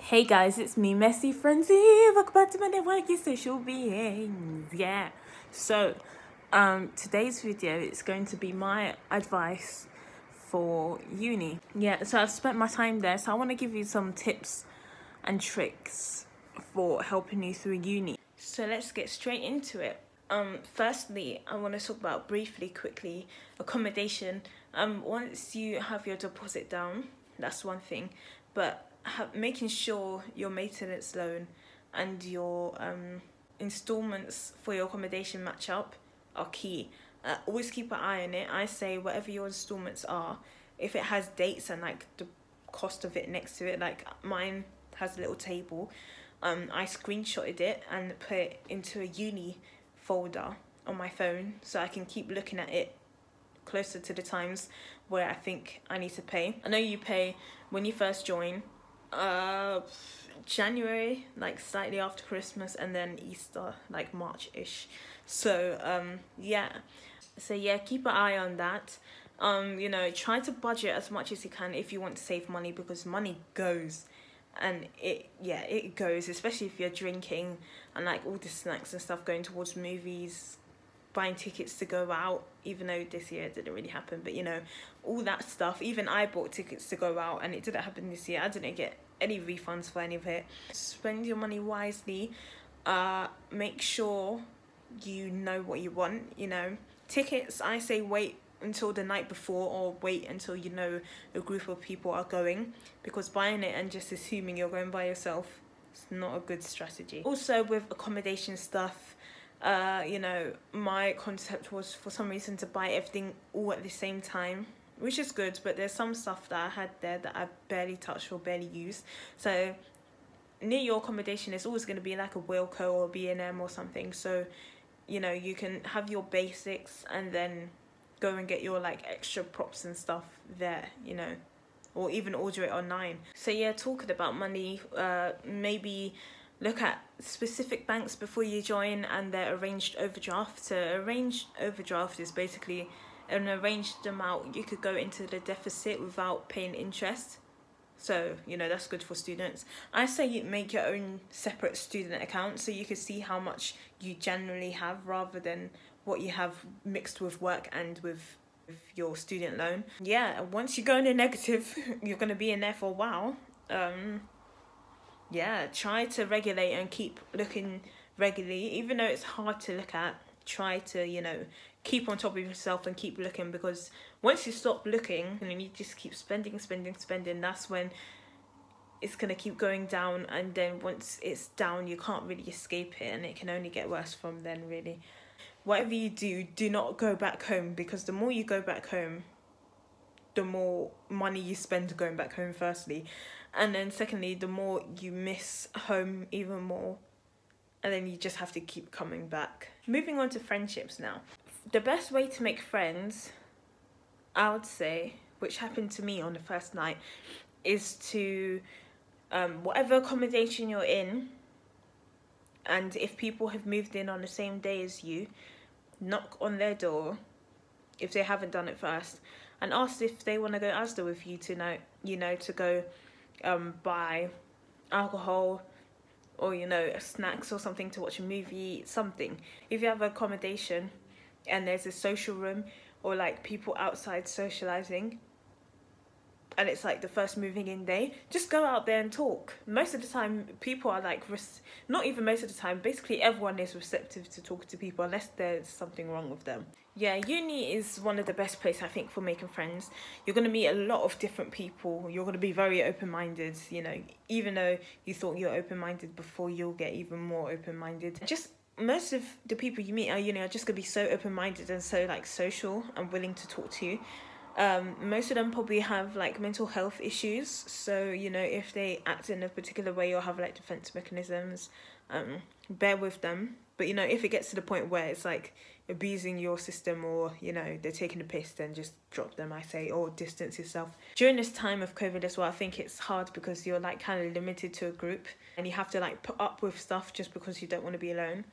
Hey guys, it's me, Messy Frenzy. Welcome back to my network, you social beings. Yeah. So, today's video is going to be my advice for uni. Yeah, so I've spent my time there, so I want to give you some tips and tricks for helping you through uni. So let's get straight into it. Firstly, I want to talk about quickly, accommodation. Once you have your deposit down, that's one thing, but making sure your maintenance loan and your installments for your accommodation match up are key. Always keep an eye on it. I say whatever your installments are, if it has dates and like the cost of it next to it, like mine has a little table, I screenshotted it and put it into a uni folder on my phone so I can keep looking at it closer to the times where I think I need to pay. I know you pay when you first join, January, like slightly after Christmas, and then Easter, like March-ish. So yeah, keep an eye on that. You know, try to budget as much as you can if you want to save money, because money goes, and it goes, especially if you're drinking and like all the snacks and stuff going towards movies, buying tickets to go out, even though this year it didn't really happen, but you know, all that stuff. Even I bought tickets to go out and it didn't happen this year. I didn't get any refunds for any of it. Spend your money wisely. Make sure you know what you want. You know, tickets, I say wait until the night before, or wait until you know a group of people are going, because buying it and just assuming you're going by yourself is not a good strategy. Also with accommodation stuff, you know, my concept was for some reason to buy everything all at the same time, which is good, but there's some stuff that I had there that I barely touched or barely used. So near your accommodation is always going to be like a Wilco or B&M or something, so you know, you can have your basics and then go and get your like extra props and stuff there, you know, or even order it online. So yeah, talking about money, maybe look at specific banks before you join and their arranged overdraft. So arranged overdraft is basically an arranged amount you could go into the deficit without paying interest. So, you know, that's good for students. I say you make your own separate student account so you can see how much you generally have rather than what you have mixed with work and with your student loan. Yeah, once you go in a negative, you're going to be in there for a while. Yeah, try to regulate and keep looking regularly, even though it's hard to look at. Try to, you know, keep on top of yourself and keep looking, because once you stop looking and you just keep spending, that's when it's going to keep going down, and then once it's down you can't really escape it, and it can only get worse from then, really. Whatever you do, do not go back home, because the more you go back home, the more money you spend going back home, firstly, and then secondly, the more you miss home even more, and then you just have to keep coming back. Moving on to friendships now. The best way to make friends, I would say, which happened to me on the first night, is to, whatever accommodation you're in, and if people have moved in on the same day as you, knock on their door, if they haven't done it first, and ask if they want to go Asda with you tonight, you know, to go buy alcohol, or you know, snacks or something, to watch a movie, something. If you have accommodation and there's a social room or like people outside socializing, and it's like the first moving in day, just go out there and talk. Most of the time people are like, not even most of the time, basically everyone is receptive to talk to people unless there's something wrong with them. Yeah, uni is one of the best places, I think, for making friends. You're going to meet a lot of different people. You're going to be very open-minded, you know, even though you thought you were open-minded before, you'll get even more open-minded. Just most of the people you meet are, you know, are just going to be so open-minded and so like social and willing to talk to you. Most of them probably have like mental health issues, so you know, if they act in a particular way or have like defense mechanisms, bear with them. But you know, if it gets to the point where it's like abusing your system, or you know, they're taking a piss, then just drop them, I say, or distance yourself. During this time of COVID as well, I think it's hard because you're like kind of limited to a group and you have to like put up with stuff just because you don't want to be alone.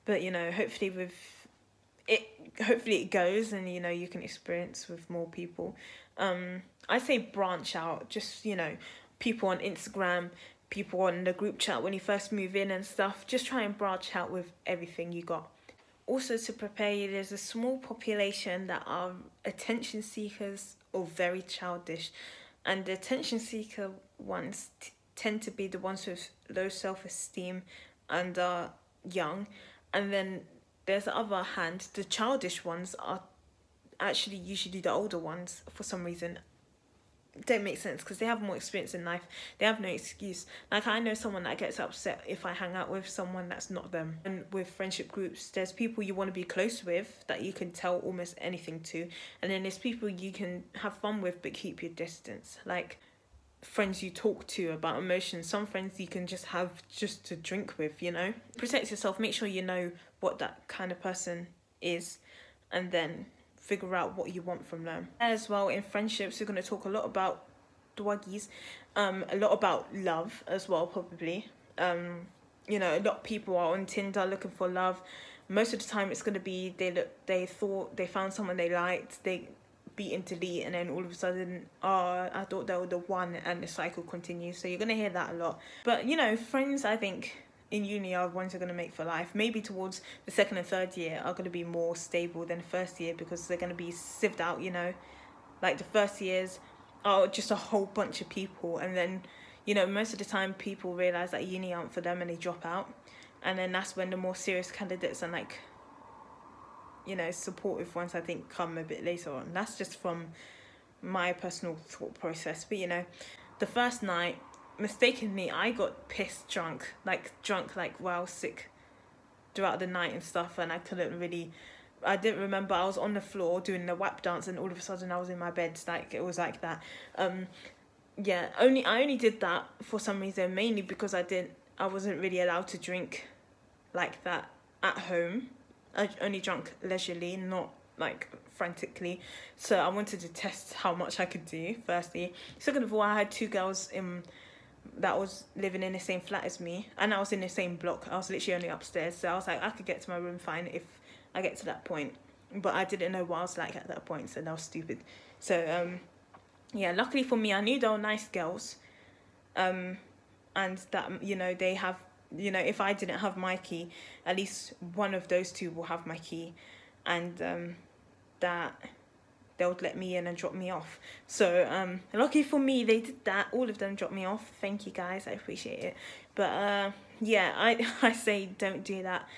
But you know, hopefully it goes, and you know, you can experience with more people. I say branch out, just, you know, people on Instagram, people on the group chat when you first move in and stuff. Just try and branch out with everything you got. Also, to prepare you, there's a small population that are attention seekers or very childish, and the attention seeker ones tend to be the ones with low self-esteem and are young, and then there's the other hand, the childish ones are actually usually the older ones for some reason. Don't make sense because they have more experience in life. They have no excuse. Like, I know someone that gets upset if I hang out with someone that's not them. And with friendship groups, there's people you want to be close with that you can tell almost anything to, and then there's people you can have fun with but keep your distance. Like, friends you talk to about emotions. Some friends you can just have just to drink with, you know. Protect yourself. Make sure you know what that kind of person is, and then figure out what you want from them. As well, in friendships, we're going to talk a lot about dwaggies, a lot about love as well, probably. You know, a lot of people are on Tinder looking for love. Most of the time it's going to be they thought they found someone they liked, they beat and delete, and then all of a sudden, oh, I thought they were the one, and the cycle continues. So you're going to hear that a lot. But, you know, friends, I think, in uni are ones are going to make for life. Maybe towards the second and third year are going to be more stable than the first year, because they're going to be sieved out, you know. Like, the first years are just a whole bunch of people, and then, you know, most of the time people realise that uni aren't for them and they drop out, and then that's when the more serious candidates and, like, you know, supportive ones, I think, come a bit later on. That's just from my personal thought process. But, you know, the first night, mistakenly, I got pissed drunk, like while I was sick throughout the night and stuff, and I didn't remember. I was on the floor doing the WAP dance, and all of a sudden I was in my bed. Like, it was like that. Yeah, I only did that for some reason, mainly because I wasn't really allowed to drink like that at home. I only drank leisurely, not like frantically. So I wanted to test how much I could do, firstly. Second of all, I had two girls that was living in the same flat as me, and I was in the same block. I was literally only upstairs, so I was like, I could get to my room fine if I get to that point. But I didn't know what I was like at that point, so that was stupid. So yeah, luckily for me, I knew they were nice girls, and that, you know, they have, you know, if I didn't have my key, at least one of those two will have my key, and that they would let me in and drop me off. So lucky for me, they did that. All of them dropped me off. Thank you guys, I appreciate it. But yeah, I say don't do that.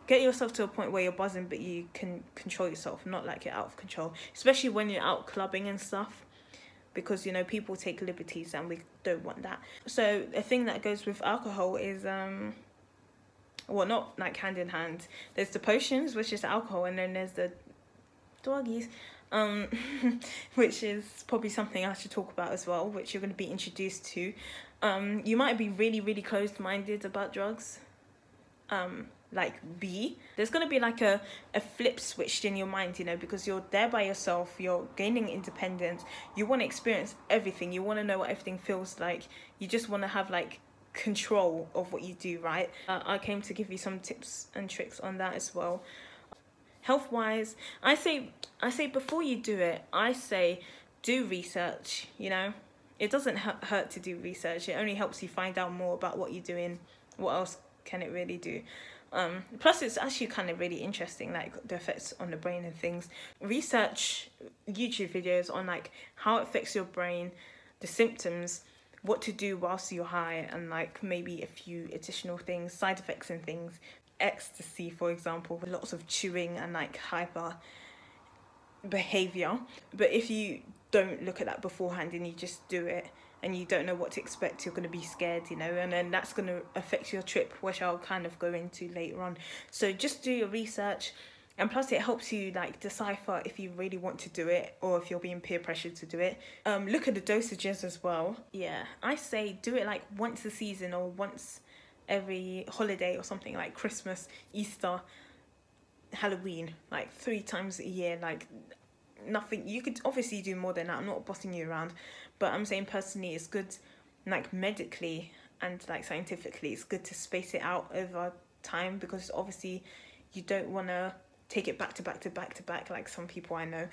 Get yourself to a point where you're buzzing, but you can control yourself, not like you're out of control, especially when you're out clubbing and stuff, because, you know, people take liberties and we don't want that. So a thing that goes with alcohol is well, not like hand in hand. There's the potions, which is alcohol, and then there's the doggies, which is probably something I should talk about as well, which you're going to be introduced to. You might be really, really closed-minded about drugs. Like there's going to be like a flip switched in your mind, you know, because you're there by yourself, you're gaining independence, you want to experience everything, you want to know what everything feels like, you just want to have like control of what you do, right? I came to give you some tips and tricks on that as well. Health wise, I say before you do it, I say do research, you know. It doesn't hurt to do research. It only helps you find out more about what you're doing. What else can it really do? Plus it's actually kind of really interesting, like the effects on the brain and things. Research YouTube videos on like how it affects your brain, the symptoms, what to do whilst you're high, and like maybe a few additional things, side effects and things. Ecstasy, for example, with lots of chewing and like hyper behavior. But if you don't look at that beforehand and you just do it and you don't know what to expect, you're going to be scared, you know, and then that's going to affect your trip, which I'll kind of go into later on. So just do your research, and plus it helps you like decipher if you really want to do it or if you're being peer pressured to do it. Look at the dosages as well. Yeah, I say do it like once a season or once every holiday or something, like Christmas, Easter, Halloween, like 3 times a year. Like nothing, you could obviously do more than that, I'm not bossing you around, but I'm saying personally it's good, like medically and like scientifically, it's good to space it out over time, because obviously you don't want to take it back to back to back to back like some people I know,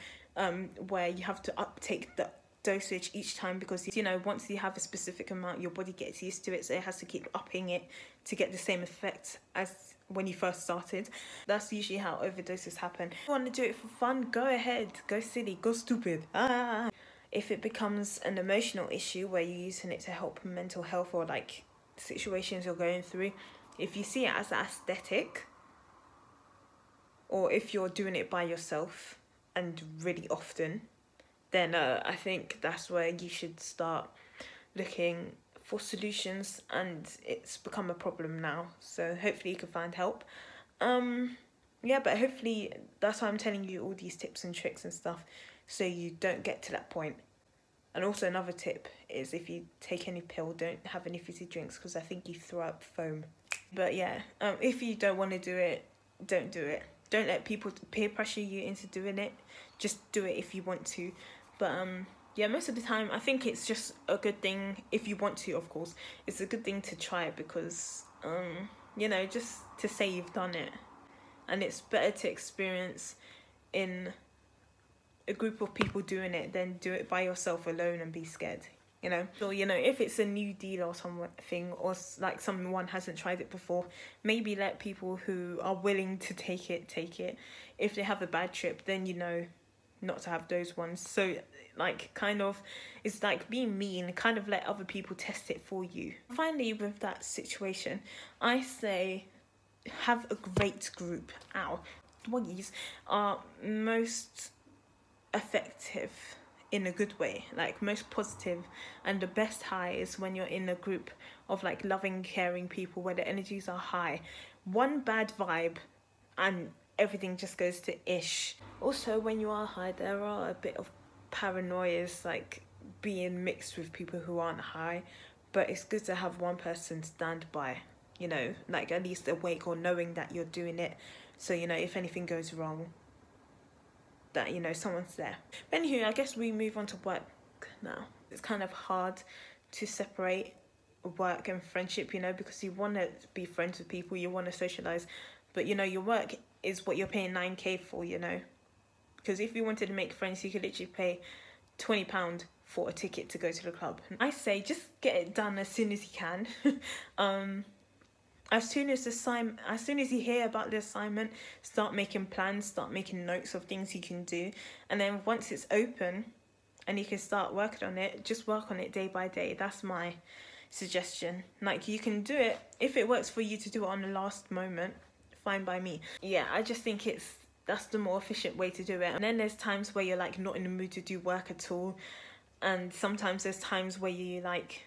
where you have to uptake the dosage each time, because you know, once you have a specific amount, your body gets used to it, so it has to keep upping it to get the same effect as when you first started. That's usually how overdoses happen. If you want to do it for fun, go ahead, go silly, go stupid. If it becomes an emotional issue where you're using it to help mental health or like situations you're going through, if you see it as aesthetic, or if you're doing it by yourself and really often, then I think that's where you should start looking for solutions, and it's become a problem now. So hopefully you can find help. Yeah, but hopefully that's why I'm telling you all these tips and tricks and stuff, so you don't get to that point. And also another tip is, if you take any pill, don't have any fizzy drinks, because I think you throw up foam. But yeah, if you don't want to do it, don't do it. Don't let people peer pressure you into doing it. Just do it if you want to. But yeah, most of the time I think it's just a good thing, if you want to, of course, it's a good thing to try it, because you know, just to say you've done it. And it's better to experience in a group of people doing it than do it by yourself alone and be scared, you know. So, you know, if it's a new deal or something, or like someone hasn't tried it before, maybe let people who are willing to take it. If they have a bad trip, then you know not to have those ones. So like, kind of, it's like being mean, kind of let other people test it for you. Finally, with that situation, I say have a great group. Doggies are most effective in a good way, like most positive, and the best high is when you're in a group of like loving, caring people where the energies are high. One bad vibe and everything just goes to ish. Also, when you are high, there are a bit of paranoias like being mixed with people who aren't high, but it's good to have one person stand by, you know, like at least awake or knowing that you're doing it, so you know, if anything goes wrong, that you know someone's there. But anywho, I guess we move on to work now. It's kind of hard to separate work and friendship, you know, because you want to be friends with people, you want to socialize, but you know, your work is what you're paying 9k for, you know, because if you wanted to make friends, you could literally pay £20 for a ticket to go to the club. I say just get it done as soon as you can. As soon as you hear about the assignment, start making plans, start making notes of things you can do, and then once it's open and you can start working on it, just work on it day by day. That's my suggestion. Like, you can do it, if it works for you to do it on the last moment, fine by me. Yeah, I just think that's the more efficient way to do it. And then there's times where you're like not in the mood to do work at all, and sometimes there's times where you like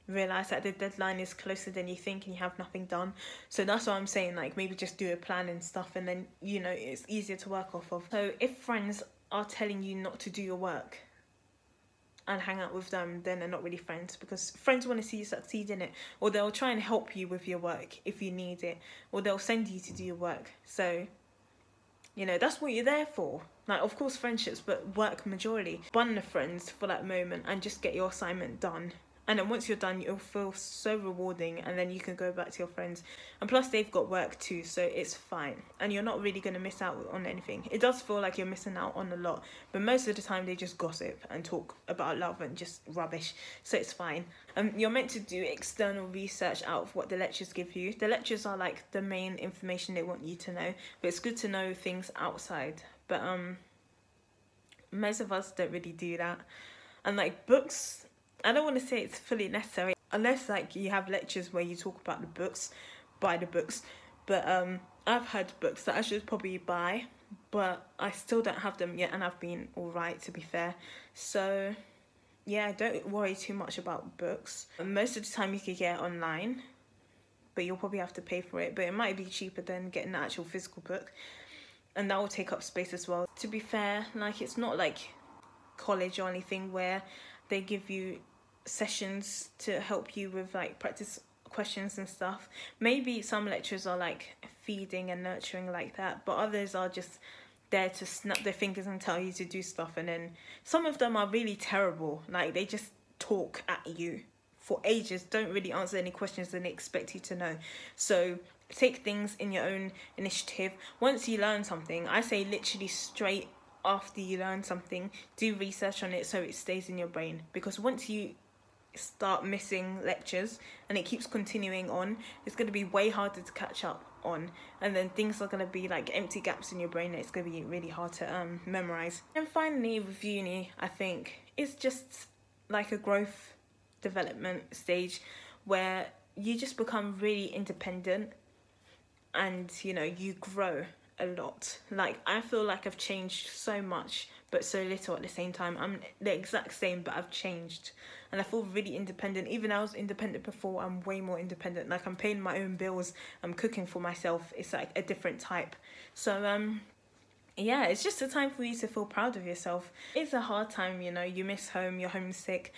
realize that the deadline is closer than you think and you have nothing done. So that's what I'm saying, like maybe just do a plan and stuff, and then you know, it's easier to work off of. So if friends are telling you not to do your work and hang out with them, then they're not really friends, because friends want to see you succeed in it, or they'll try and help you with your work if you need it, or they'll send you to do your work. So you know, that's what you're there for. Like, of course friendships, but work majority. Bun the friends for that moment and just get your assignment done. And then once you're done, you'll feel so rewarding, and then you can go back to your friends. And plus they've got work too, so it's fine. And you're not really going to miss out on anything. It does feel like you're missing out on a lot, but most of the time they just gossip and talk about love and just rubbish, so it's fine. You're meant to do external research out of what the lectures give you. The lectures are like the main information they want you to know, but it's good to know things outside. But most of us don't really do that. And like books, I don't want to say it's fully necessary, unless like you have lectures where you talk about the books, buy the books. But I've had books that I should probably buy, but I still don't have them yet, and I've been alright, to be fair. So yeah, don't worry too much about books. Most of the time you can get it online, but you'll probably have to pay for it, but it might be cheaper than getting the actual physical book, and that will take up space as well. To be fair, like, it's not like college or anything where they give you sessions to help you with like practice questions and stuff. Maybe some lecturers are like feeding and nurturing like that, but others are just there to snap their fingers and tell you to do stuff. And then some of them are really terrible, like they just talk at you for ages, don't really answer any questions, and they expect you to know. So take things in your own initiative. Once you learn something, I say literally straight after you learn something, do research on it so it stays in your brain, because once you start missing lectures and it keeps continuing on, it's going to be way harder to catch up on, and then things are going to be like empty gaps in your brain that it's going to be really hard to memorize. And finally, with uni, I think it's just like a growth development stage where you just become really independent, and you know, you grow a lot. Like, I feel like I've changed so much but so little at the same time. I'm the exact same, but I've changed, and I feel really independent. Even though I was independent before, I'm way more independent. Like, I'm paying my own bills, I'm cooking for myself. It's like a different type. So yeah, it's just a time for you to feel proud of yourself. It's a hard time, you know, you miss home, you're homesick,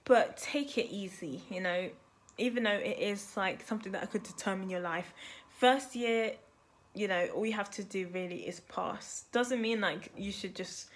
but take it easy, you know. Even though it is like something that could determine your life, first year, you know, all you have to do really is pass. Doesn't mean like you should just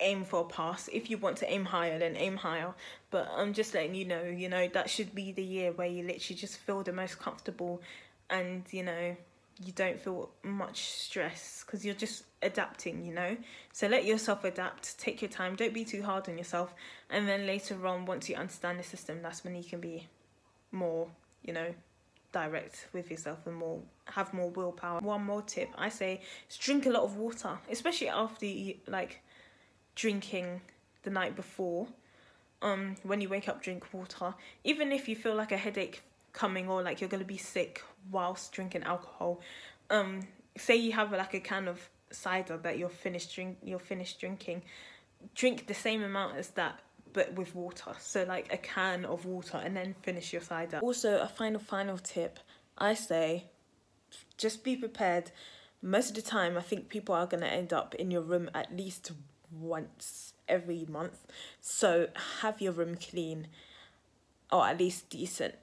aim for a pass. If you want to aim higher, then aim higher, but I'm just letting you know, that should be the year where you literally just feel the most comfortable, and you know, you don't feel much stress because you're just adapting, you know. So let yourself adapt, take your time, don't be too hard on yourself, and then later on, once you understand the system, that's when you can be more, you know, direct with yourself and have more willpower. One more tip I say is drink a lot of water, especially after you, like, drinking the night before. When you wake up, drink water. Even if you feel like a headache coming, or like you're gonna be sick whilst drinking alcohol, say you have like a can of cider that you're finished drinking, drink the same amount as that but with water. So like a can of water, and then finish your cider. Also, a final tip, I say just be prepared. Most of the time I think people are going to end up in your room at least once every month, so have your room clean, or at least decent,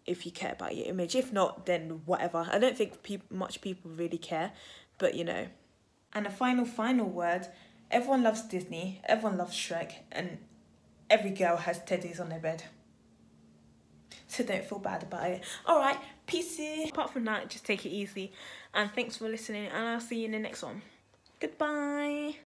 if you care about your image. If not, then whatever. I don't think much people really care, but you know. And a final word, everyone loves Disney, everyone loves Shrek, and every girl has teddies on their bed, so don't feel bad about it. Alright, peace. Apart from that, just take it easy, and thanks for listening, and I'll see you in the next one. Goodbye.